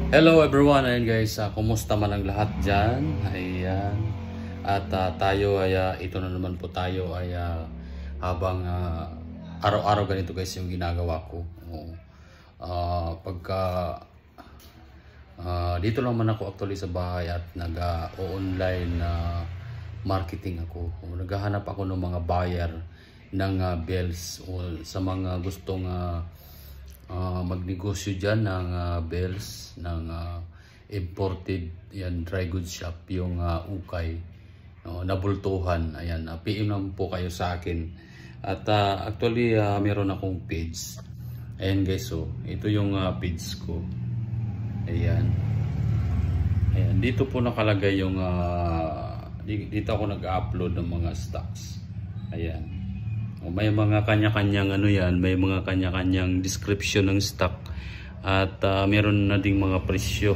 Hello everyone, ayan guys, kumusta man ang lahat dyan? Ayan. At tayo ay, ito na naman po tayo ay habang araw-araw ganito guys yung ginagawa ko. Pagka dito lang man ako actually sa bahay at nag-online marketing ako. Naghahanap ako ng mga buyer ng bells o sa mga gustong magnegosyo dyan ng bells ng imported yan, dry goods shop, yung ukay nabultuhan. Ayan, PM lang po kayo sa akin. At actually meron akong page. Ayan guys, so ito yung page ko. Ayan. Ayan, dito po nakalagay yung dito ako nag-upload ng mga stocks. Ayan. May mga kanya-kanyang may mga kanya-kanyang description ng stock at meron na ding mga presyo.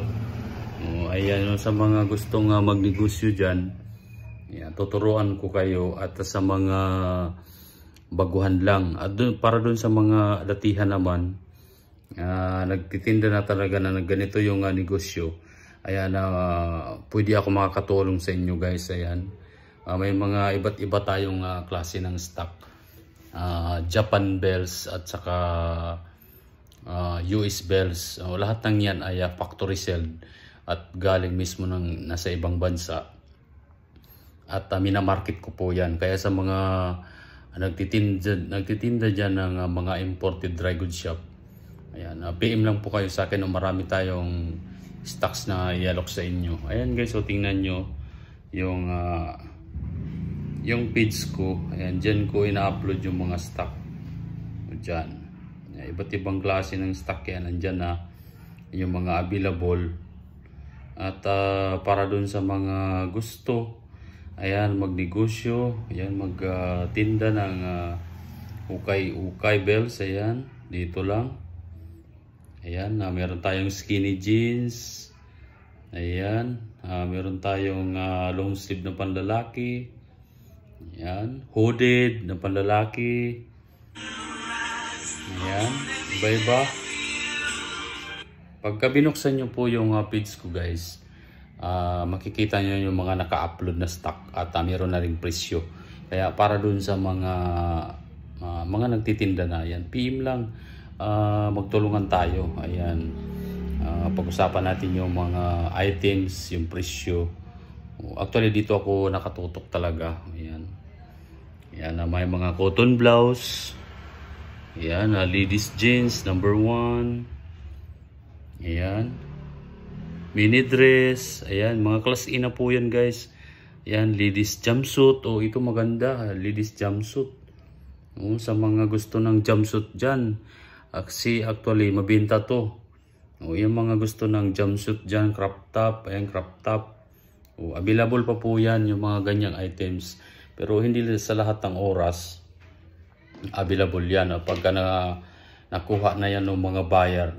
Ayan, sa mga gustong magnegosyo diyan, tuturuan ko kayo. At sa mga baguhan lang at para doon sa mga datihan naman, nagtitinda na talaga na ganito yung negosyo, ayan, pwede ako makakatulong sa inyo guys. Ayan, may mga iba't iba tayong klase ng stock. Japan bells at saka US bells, lahat ng yan ay factory sold at galing mismo ng nasa ibang bansa at minamarket ko po yan. Kaya sa mga nagtitinda dyan ng mga imported dry goods shop, ayan, PM lang po kayo sa akin. Marami tayong stocks na ialok sa inyo. Ayan guys, so tingnan nyo yung page ko. Ayan, dyan ko ina-upload yung mga stock dyan. Iba't ibang klase ng stock yan, nandyan na yung mga available. At para dun sa mga gusto, ayan, magnegosyo, ayan, magtinda ng ukay bells. Ayan, dito lang. Ayan, meron tayong skinny jeans. Ayan, meron tayong long sleeve na panlalaki. Ayan, hooded na panlalaki. Ayan, iba-iba. Pagka binuksan nyo po yung page ko guys, makikita nyo yung mga naka-upload na stock at meron na ring presyo. Kaya para dun sa mga nagtitinda na, yan, PM lang, magtulungan tayo. Ayan, pag-usapan natin yung mga items, yung presyo. Actually dito ako nakatutok talaga. Ayan. Ayan, may mga cotton blouse. Ayan, ladies jeans number 1. Ayan. Mini dress. Ayan, mga class A na po yan guys. Ayan, ladies jumpsuit. Ito maganda, ladies jumpsuit. Sa mga gusto ng jumpsuit dyan, actually mabenta to. Yung mga gusto ng jumpsuit dyan, crop top. Ayan, crop top. Available pa po yan yung mga ganyang items. Pero hindi sa lahat ng oras available yan. Pagka nakuha na yan ng mga buyer,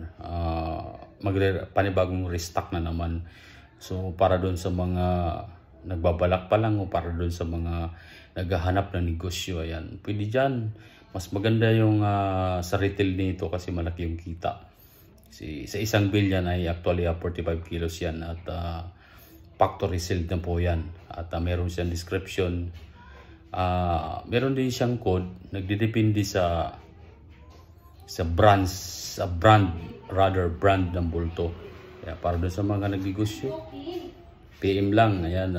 panibagong restock na naman. So para doon sa mga nagbabalak pa lang o para doon sa mga naghahanap ng negosyo, ayan, pwede dyan. Mas maganda yung sa retail nito kasi malaki yung kita. Sa isang bill yan ay actually 45 kilos yan at factory sealed na po yan. At meron siyang description. Meron din siyang code. Nagdidepende sa brand ng bulto. Kaya para doon sa mga nagnegosyo, PM lang. Ayan,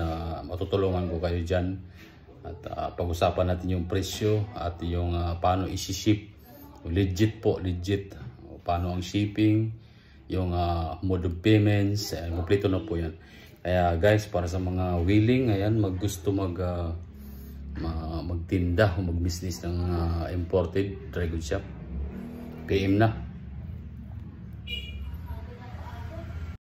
matutulungan ko kayo dyan. At pag-usapan natin yung presyo at yung paano isi-ship. Legit po, legit. Paano ang shipping, yung mode of payments, kompleto na po yan. Kaya guys, para sa mga willing, ayan, maggusto magtinda o mag-business ng imported dry goods shop, PM na.